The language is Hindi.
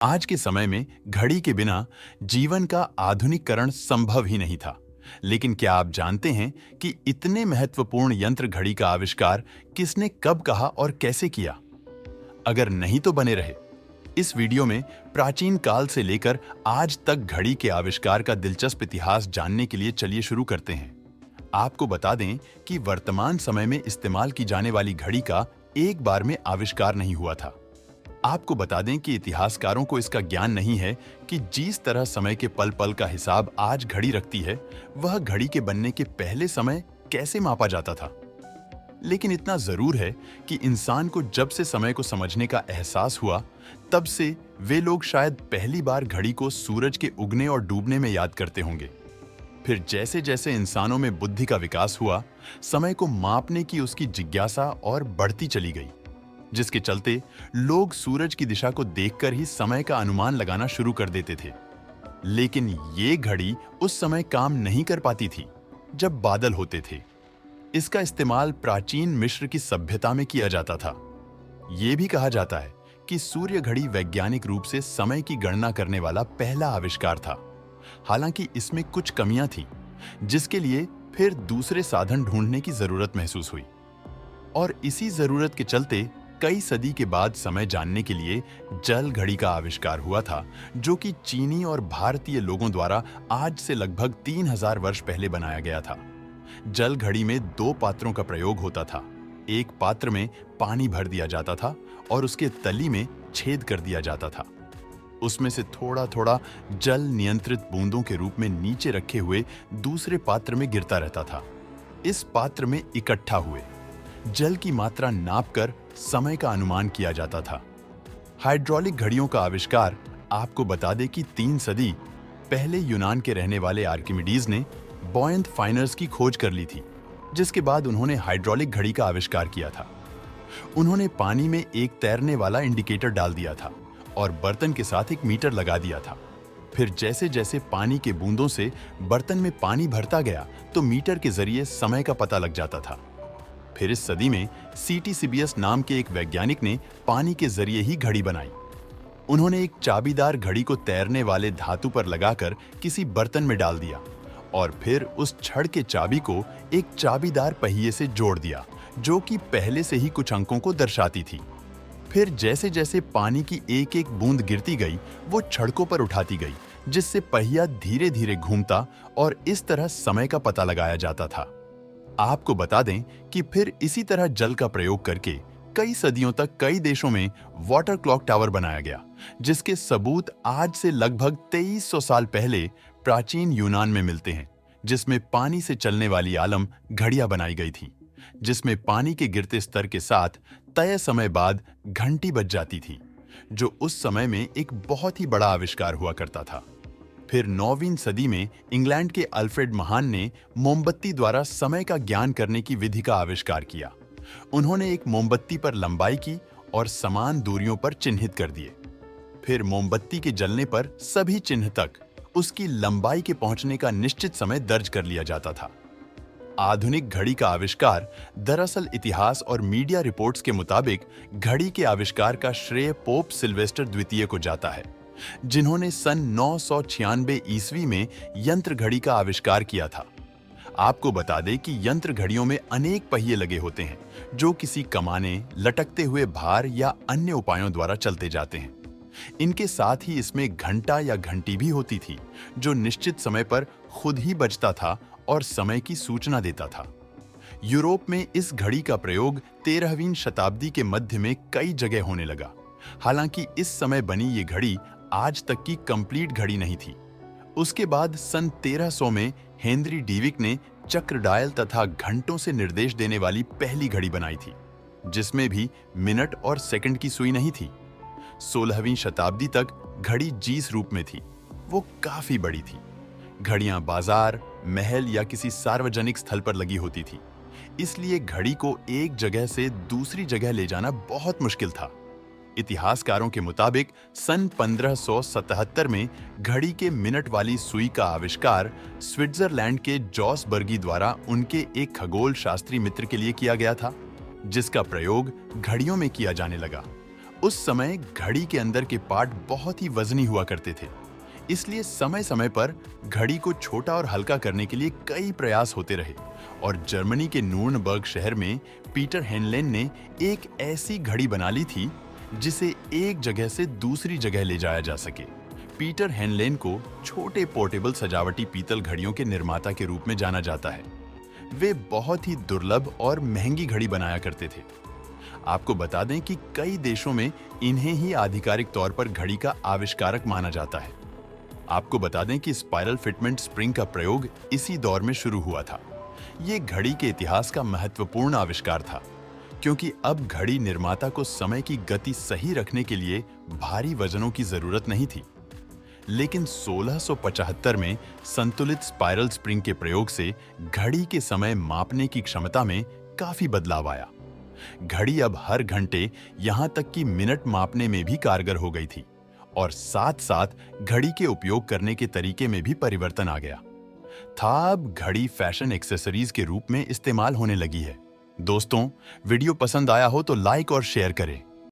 आज के समय में घड़ी के बिना जीवन का आधुनिकीकरण संभव ही नहीं था। लेकिन क्या आप जानते हैं कि इतने महत्वपूर्ण यंत्र घड़ी का आविष्कार किसने कब कहा और कैसे किया? अगर नहीं तो बने रहे। इस वीडियो में प्राचीन काल से लेकर आज तक घड़ी के आविष्कार का दिलचस्प इतिहास जानने के लिए चलिए शुरू करते हैं। आपको बता दें कि वर्तमान समय में इस्तेमाल की जाने वाली घड़ी का एक बार में आविष्कार नहीं हुआ था। आपको बता दें कि इतिहासकारों को इसका ज्ञान नहीं है कि जिस तरह समय के पल पल का हिसाब आज घड़ी रखती है, वह घड़ी के बनने के पहले समय कैसे मापा जाता था। लेकिन इतना जरूर है कि इंसान को जब से समय को समझने का एहसास हुआ, तब से वे लोग शायद पहली बार घड़ी को सूरज के उगने और डूबने में याद करते होंगे। फिर जैसे जैसे इंसानों में बुद्धि का विकास हुआ, समय को मापने की उसकी जिज्ञासा और बढ़ती चली गई, जिसके चलते लोग सूरज की दिशा को देखकर ही समय का अनुमान लगाना शुरू कर देते थे। लेकिन ये घड़ी उस समय काम नहीं कर पाती थी जब बादल होते थे। इसका इस्तेमाल प्राचीन मिस्र की सभ्यता में किया जाता था। ये भी कहा जाता है कि सूर्य घड़ी वैज्ञानिक रूप से समय की गणना करने वाला पहला आविष्कार था। हालांकि इसमें कुछ कमियां थीं, जिसके लिए फिर दूसरे साधन ढूंढने की जरूरत महसूस हुई। और इसी जरूरत के चलते कई सदी के बाद समय जानने के लिए जल घड़ी का आविष्कार हुआ था, जो कि चीनी और भारतीय लोगों द्वारा आज से लगभग 3000 वर्ष पहले बनाया गया था। जल घड़ी में दो पात्रों का प्रयोग होता था। एक पात्र में पानी भर दिया जाता था और उसके तली में छेद कर दिया जाता था। उसमें से थोड़ा थोड़ा जल नियंत्रित बूंदों के रूप में नीचे रखे हुए दूसरे पात्र में गिरता रहता था। इस पात्र में इकट्ठा हुए जल की मात्रा नापकर समय का अनुमान किया जाता था। हाइड्रोलिक घड़ियों का आविष्कार आपको बता दे कि 3 सदी पहले यूनान के रहने वाले आर्किमिडीज ने बॉयंट फाइनर्स की खोज कर ली थी, जिसके बाद उन्होंने हाइड्रोलिक घड़ी का आविष्कार किया था। उन्होंने पानी में एक तैरने वाला इंडिकेटर डाल दिया था और बर्तन के साथ एक मीटर लगा दिया था। फिर जैसे जैसे पानी के बूंदों से बर्तन में पानी भरता गया, तो मीटर के जरिए समय का पता लग जाता था। फिर इस सदी में सीटीसीबीएस नाम के एक वैज्ञानिक ने पानी के जरिए ही घड़ी बनाई। उन्होंने एक चाबीदार घड़ी को तैरने वाले धातु पर लगाकर किसी बर्तन में डाल दिया और फिर उस छड़ के चाबी को एक चाबीदार पहिए से जोड़ दिया, जो कि पहले से ही कुछ अंकों को दर्शाती थी। फिर जैसे जैसे पानी की एक एक बूंद गिरती गई, वो छड़कों पर उठाती गई, जिससे पहिया धीरे धीरे घूमता और इस तरह समय का पता लगाया जाता था। आपको बता दें कि फिर इसी तरह जल का प्रयोग करके कई सदियों तक कई देशों में वाटर क्लॉक टावर बनाया गया, जिसके सबूत आज से लगभग 2300 साल पहले प्राचीन यूनान में मिलते हैं, जिसमें पानी से चलने वाली आलम घड़ियां बनाई गई थी, जिसमें पानी के गिरते स्तर के साथ तय समय बाद घंटी बज जाती थी, जो उस समय में एक बहुत ही बड़ा आविष्कार हुआ करता था। फिर 9वीं सदी में इंग्लैंड के अल्फ्रेड महान ने मोमबत्ती द्वारा समय का ज्ञान करने की विधि का आविष्कार किया। उन्होंने एक मोमबत्ती पर लंबाई की और समान दूरियों पर चिन्हित कर दिए। फिर मोमबत्ती के जलने पर सभी चिन्ह तक उसकी लंबाई के पहुंचने का निश्चित समय दर्ज कर लिया जाता था। आधुनिक घड़ी का आविष्कार दरअसल इतिहास और मीडिया रिपोर्ट्स के मुताबिक घड़ी के आविष्कार का श्रेय पोप सिल्वेस्टर द्वितीय को जाता है, जिन्होंने सन 996 ईस्वी में यंत्र घड़ी का आविष्कार किया था। आपको बता दें कि यंत्र घड़ियों में अनेक पहिए लगे होते हैं, जो किसी कमाने, लटकते हुए भार या अन्य उपायों द्वारा चलते जाते हैं। इनके साथ ही इसमें घंटा या घंटी भी होती थी, जो निश्चित समय पर खुद ही बजता था और समय की सूचना देता था। यूरोप में इस घड़ी का प्रयोग 13वीं शताब्दी के मध्य में कई जगह होने लगा। हालांकि इस समय बनी ये घड़ी आज तक की कंप्लीट घड़ी नहीं थी। उसके बाद सन 1300 में हेनरी डीविक ने चक्र डायल तथा घंटों से निर्देश देने वाली पहली घड़ी बनाई थी, जिसमें भी मिनट और सेकंड की सुई नहीं थी। 16वीं शताब्दी तक घड़ी जीस रूप में थी। वो काफी बड़ी थी। घड़ियां बाजार, महल या किसी सार्वजनिक स्थल पर लगी होती थी, इसलिए घड़ी को एक जगह से दूसरी जगह ले जाना बहुत मुश्किल था। इतिहासकारों के मुताबिक सन 1577 में घड़ी के मिनट वाली सुई का आविष्कार स्विट्जरलैंड के जॉस बर्गी द्वारा उनके एक खगोल शास्त्री मित्र के लिए किया गया था, जिसका प्रयोग घड़ियों में किया जाने लगा उस समय घड़ी के अंदर के पार्ट बहुत ही वजनी हुआ करते थे, इसलिए समय समय पर घड़ी को छोटा और हल्का करने के लिए कई प्रयास होते रहे और जर्मनी के नूर्नबर्ग शहर में पीटर हेनलेन ने एक ऐसी घड़ी बना ली थी जिसे एक जगह से दूसरी जगह ले जाया जा सके। पीटर हेनलेन को छोटे पोर्टेबल सजावटी पीतल घड़ियों के निर्माता के रूप में जाना जाता है। वे बहुत ही दुर्लभ और महंगी घड़ी बनाया करते थे। आपको बता दें कि कई देशों में इन्हें ही आधिकारिक तौर पर घड़ी का आविष्कारक माना जाता है। आपको बता दें कि स्पाइरल फिटमेंट स्प्रिंग का प्रयोग इसी दौर में शुरू हुआ था। ये घड़ी के इतिहास का महत्वपूर्ण आविष्कार था, क्योंकि अब घड़ी निर्माता को समय की गति सही रखने के लिए भारी वजनों की जरूरत नहीं थी। लेकिन 1675 में संतुलित स्पाइरल स्प्रिंग के प्रयोग से घड़ी के समय मापने की क्षमता में काफी बदलाव आया। घड़ी अब हर घंटे यहां तक कि मिनट मापने में भी कारगर हो गई थी और साथ साथ घड़ी के उपयोग करने के तरीके में भी परिवर्तन आ गया था। अब घड़ी फैशन एक्सेसरीज के रूप में इस्तेमाल होने लगी है। दोस्तों, वीडियो पसंद आया हो तो लाइक और शेयर करें।